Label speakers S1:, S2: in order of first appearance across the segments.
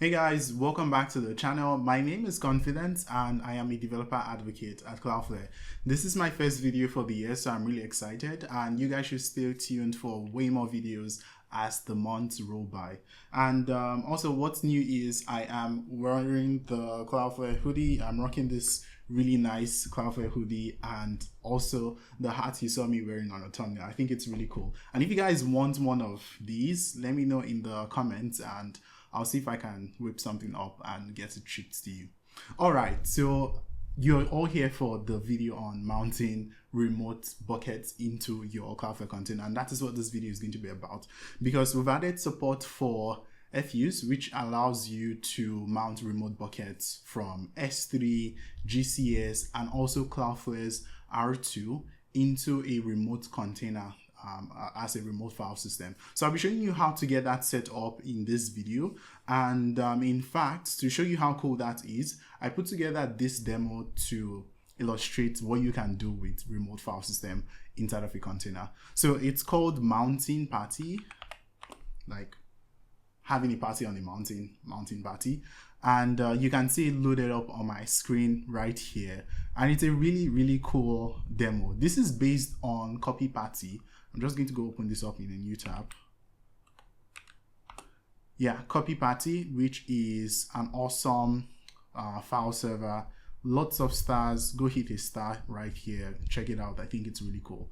S1: Hey guys, welcome back to the channel. My name is Confidence and I am a developer advocate at Cloudflare. This is my first video for the year, so I'm really excited, and you guys should stay tuned for way more videos as the months roll by. And also what's new is I am wearing the Cloudflare hoodie. I'm rocking this really nice Cloudflare hoodie and also the hat you saw me wearing on a thumbnail. I think it's really cool. And if you guys want one of these, let me know in the comments and I'll see if I can whip something up and get it shipped to you. All right, so you're all here for the video on mounting remote buckets into your Cloudflare container, and that is what this video is going to be about, because we've added support for FUs, which allows you to mount remote buckets from S3, GCS, and also Cloudflare's R2 into a remote container as a remote file system. So I'll be showing you how to get that set up in this video. And in fact, to show you how cool that is, I put together this demo to illustrate what you can do with remote file system inside of a container. So it's called mounting party, like having a party on a mountain party. And you can see it loaded up on my screen right here. And it's a really cool demo. This is based on copyparty. I'm just going to go open this up in a new tab. Yeah, copyparty, which is an awesome file server. Lots of stars. Go hit a star right here. Check it out. I think it's really cool.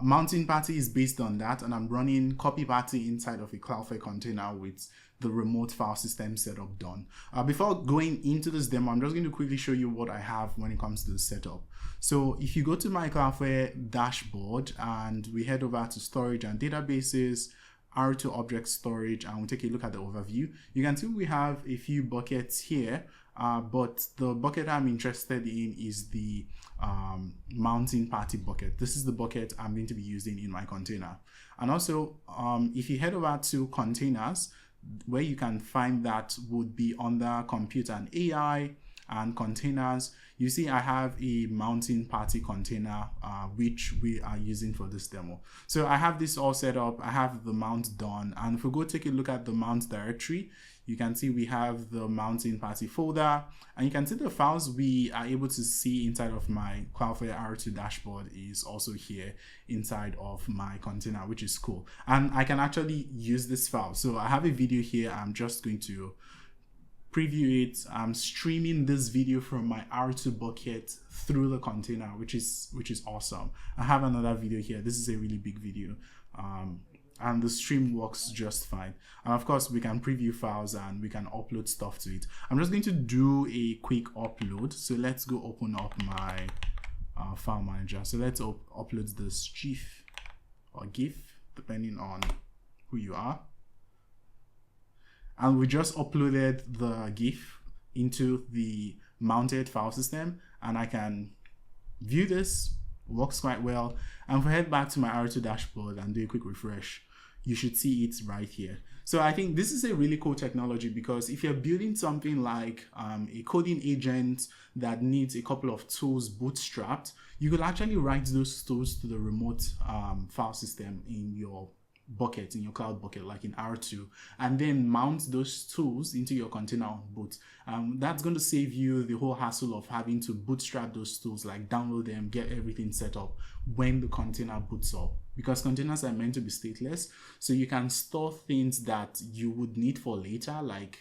S1: Mountain Party is based on that, and I'm running copyparty inside of a Cloudflare container with the remote file system setup done. Before going into this demo, I'm just going to quickly show you what I have when it comes to the setup. So if you go to my Cloudflare dashboard and we head over to storage and databases, R2 object storage, and we'll take a look at the overview, you can see we have a few buckets here. But the bucket I'm interested in is the mounting party bucket. This is the bucket I'm going to be using in my container. And also, if you head over to containers, where you can find that would be under compute and AI and containers. You see I have a mounting party container which we are using for this demo. So I have this all set up. I have the mount done, and if we go take a look at the mount directory, you can see we have the mounting party folder, and you can see the files we are able to see inside of my Cloudflare R2 dashboard is also here inside of my container, which is cool. And I can actually use this file. So I have a video here. I'm just going to preview it. I'm streaming this video from my R2 bucket through the container, which is awesome. I have another video here. This is a really big video. And the stream works just fine. And of course, we can preview files and we can upload stuff to it. I'm just going to do a quick upload. So let's go open up my file manager. So let's upload this GIF or GIF, depending on who you are. And we just uploaded the GIF into the mounted file system, and I can view this. Works quite well. And if I head back to my R2 dashboard and do a quick refresh, you should see it right here. So I think this is a really cool technology, because if you're building something like a coding agent that needs a couple of tools bootstrapped, you could actually write those tools to the remote file system in your bucket, in your cloud bucket, like in R2, and then mount those tools into your container on boot. That's going to save you the whole hassle of having to bootstrap those tools, like download them, get everything set up when the container boots up, because containers are meant to be stateless. So you can store things that you would need for later, like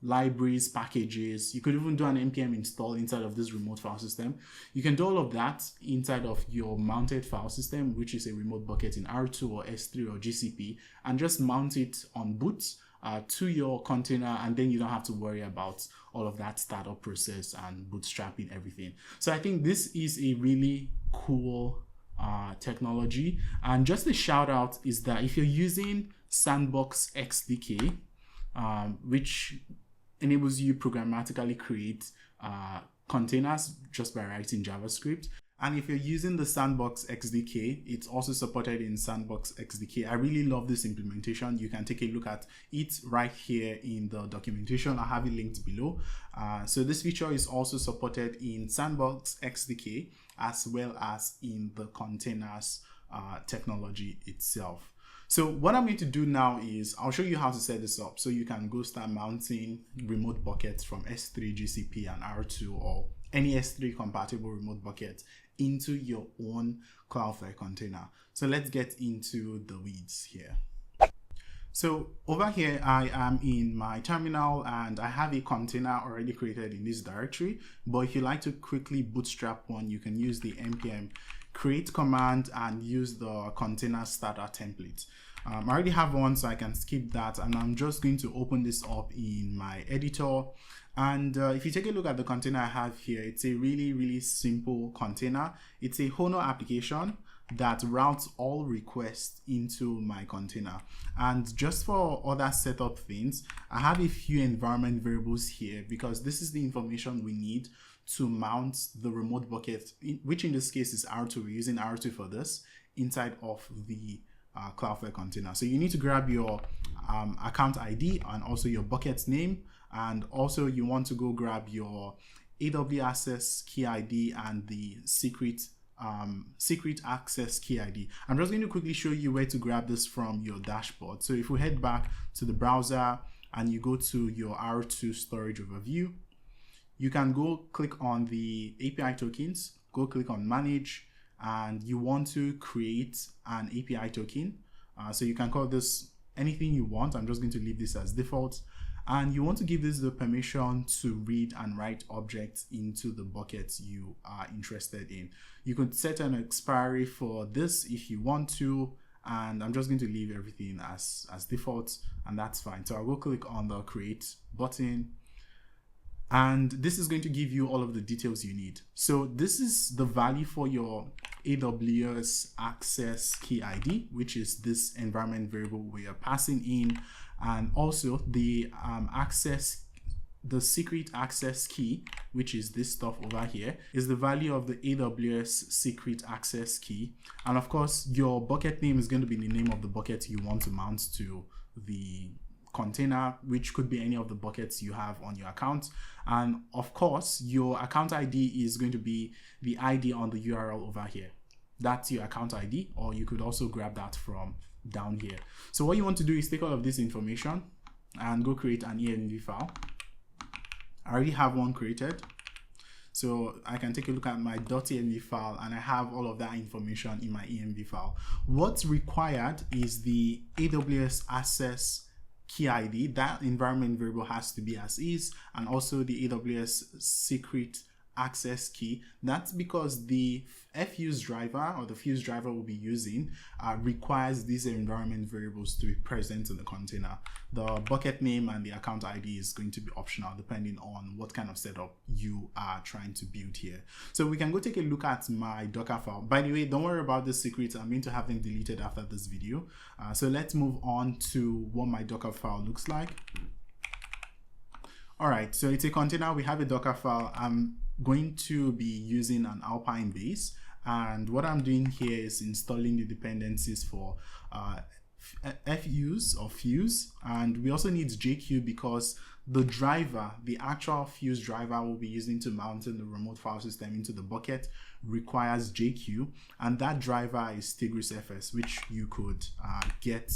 S1: libraries, packages. You could even do an npm install inside of this remote file system. You can do all of that inside of your mounted file system, which is a remote bucket in R2 or S3 or GCP, and just mount it on boot to your container, and then you don't have to worry about all of that startup process and bootstrapping everything. So I think this is a really cool technology. And just a shout out is that if you're using Sandbox SDK, which enables you programmatically create containers just by writing JavaScript. And if you're using the Sandbox SDK, it's also supported in Sandbox SDK. I really love this implementation. You can take a look at it right here in the documentation. I have it linked below. So this feature is also supported in Sandbox SDK as well as in the containers technology itself. So what I'm going to do now is I'll show you how to set this up so you can go start mounting remote buckets from S3, GCP, and R2, or any S3 compatible remote bucket into your own Cloudflare container. So let's get into the weeds here. So over here, I am in my terminal and I have a container already created in this directory. But if you like to quickly bootstrap one, you can use the npm create command and use the container starter template. I already have one, so I can skip that. And I'm just going to open this up in my editor. And if you take a look at the container I have here, it's a really simple container. It's a HONO application that routes all requests into my container. And just for other setup things, I have a few environment variables here because this is the information we need to mount the remote bucket, which in this case is R2. We're using R2 for this inside of the Cloudflare container. So you need to grab your account ID and also your bucket name, and also you want to go grab your AWS key ID and the secret access key ID. I'm just going to quickly show you where to grab this from your dashboard. So if we head back to the browser and you go to your R2 storage overview, you can go click on the API tokens, go click on manage, and you want to create an API token. So you can call this anything you want. I'm just going to leave this as default. And you want to give this the permission to read and write objects into the buckets you are interested in. You could set an expiry for this if you want to, and I'm just going to leave everything as default, and that's fine. So I'll go click on the create button, and this is going to give you all of the details you need. So this is the value for your AWS access key ID, which is this environment variable we are passing in, and also the secret access key, which is this stuff over here, is the value of the AWS secret access key. And of course, your bucket name is going to be the name of the bucket you want to mount to the container, which could be any of the buckets you have on your account. And of course, your account ID is going to be the ID on the URL over here. That's your account ID, or you could also grab that from down here. So what you want to do is take all of this information and go create an env file. I already have one created, so I can take a look at my .env file, and I have all of that information in my env file. What's required is the AWS access key ID. That environment variable has to be as is, and also the AWS secret access key. That's because the fuse driver, or the fuse driver we'll be using, requires these environment variables to be present in the container. The bucket name and the account ID is going to be optional depending on what kind of setup you are trying to build here. So we can go take a look at my Docker file. By the way, don't worry about the secrets. I'm going to have them deleted after this video. So let's move on to what my Docker file looks like. All right, so it's a container. We have a Docker file. I'm going to be using an Alpine base, and what I'm doing here is installing the dependencies for fuse or fuse, and we also need JQ because the driver, the actual fuse driver we'll be using to mount the remote file system into the bucket, requires JQ, and that driver is Tigris FS, which you could get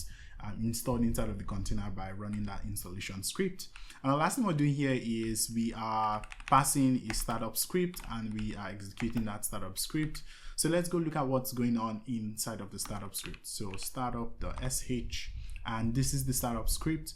S1: installed inside of the container by running that installation script. And the last thing we're doing here is we are passing a startup script, and we are executing that startup script. So let's go look at what's going on inside of the startup script. So startup.sh, and this is the startup script.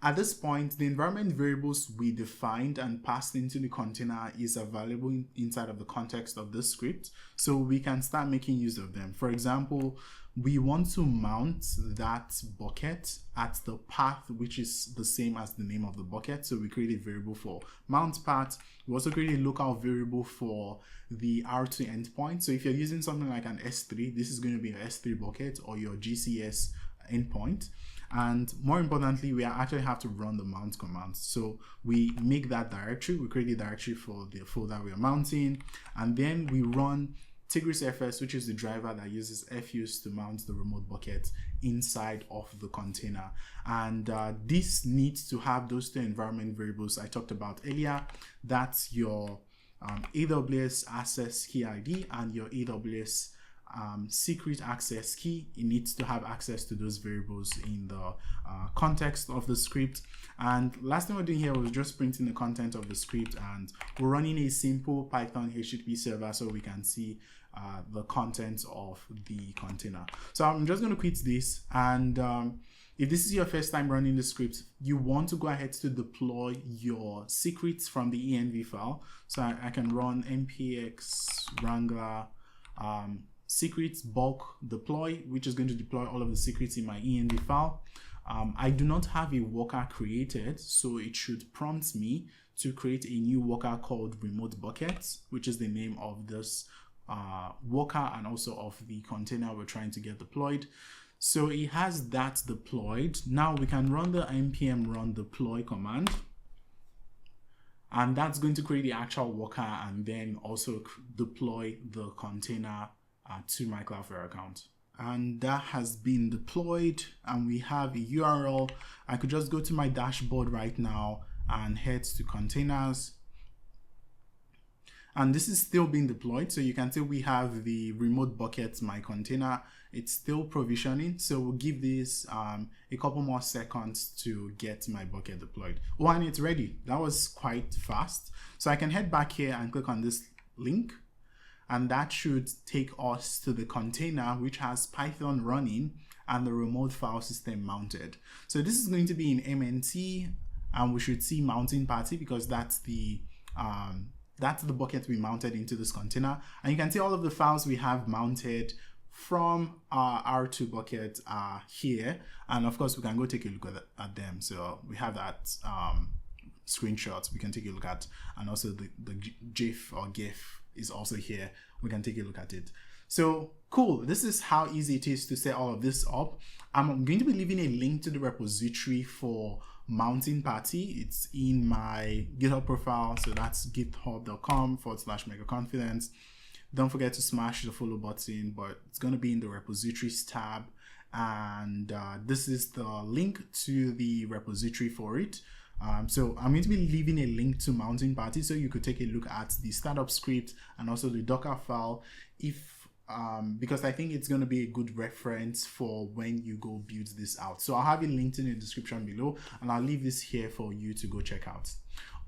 S1: At this point, the environment variables we defined and passed into the container is available inside of the context of this script, so we can start making use of them. For example, we want to mount that bucket at the path which is the same as the name of the bucket. So we create a variable for mount path. We also create a local variable for the R2 endpoint. So if you're using something like an S3, this is going to be your S3 bucket or your GCS endpoint. And more importantly, we actually have to run the mount command. So we make that directory, we create a directory for the folder we are mounting, and then we run Tigris FS, which is the driver that uses fuse to mount the remote bucket inside of the container. And this needs to have those two environment variables I talked about earlier. That's your AWS access key ID and your AWS secret access key. It needs to have access to those variables in the context of the script. And last thing we're doing here was just printing the content of the script, and we're running a simple Python HTTP server so we can see the contents of the container. So I'm just going to quit this, and if this is your first time running the script, you want to go ahead to deploy your secrets from the env file. So I can run npx wrangler secrets bulk deploy, which is going to deploy all of the secrets in my env file. I do not have a worker created, so it should prompt me to create a new worker called remote buckets, which is the name of this worker and also of the container we're trying to get deployed. So it has that deployed. Now we can run the npm run deploy command, and that's going to create the actual worker and then also deploy the container to my Cloudflare account. And that has been deployed, and we have a URL. I could just go to my dashboard right now and head to containers, and this is still being deployed. So you can see we have the remote buckets, my container. It's still provisioning, so we'll give this a couple more seconds to get my bucket deployed. Oh, and it's ready. That was quite fast. So I can head back here and click on this link, and that should take us to the container, which has Python running and the remote file system mounted. So this is going to be in MNT, and we should see mounting party because that's the bucket we mounted into this container. And you can see all of the files we have mounted from our R2 bucket are here. And of course, we can go take a look at them. So we have that screenshot we can take a look at, and also the GIF or GIF is also here. We can take a look at it. So cool. This is how easy it is to set all of this up. I'm going to be leaving a link to the repository for mounting party. It's in my GitHub profile. So that's github.com/megaconfidence. Don't forget to smash the follow button, but it's going to be in the repositories tab. And this is the link to the repository for it. So I'm going to be leaving a link to mounting party so you could take a look at the startup script and also the Docker file because I think it's going to be a good reference for when you go build this out. So I'll have it linked in the description below, and I'll leave this here for you to go check out.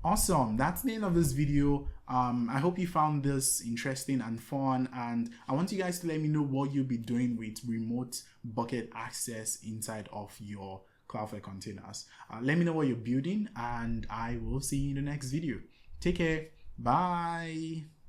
S1: Awesome, that's the end of this video. I hope you found this interesting and fun, and I want you guys to let me know what you'll be doing with remote bucket access inside of your Cloudflare containers. Let me know what you're building, and I will see you in the next video. Take care. Bye.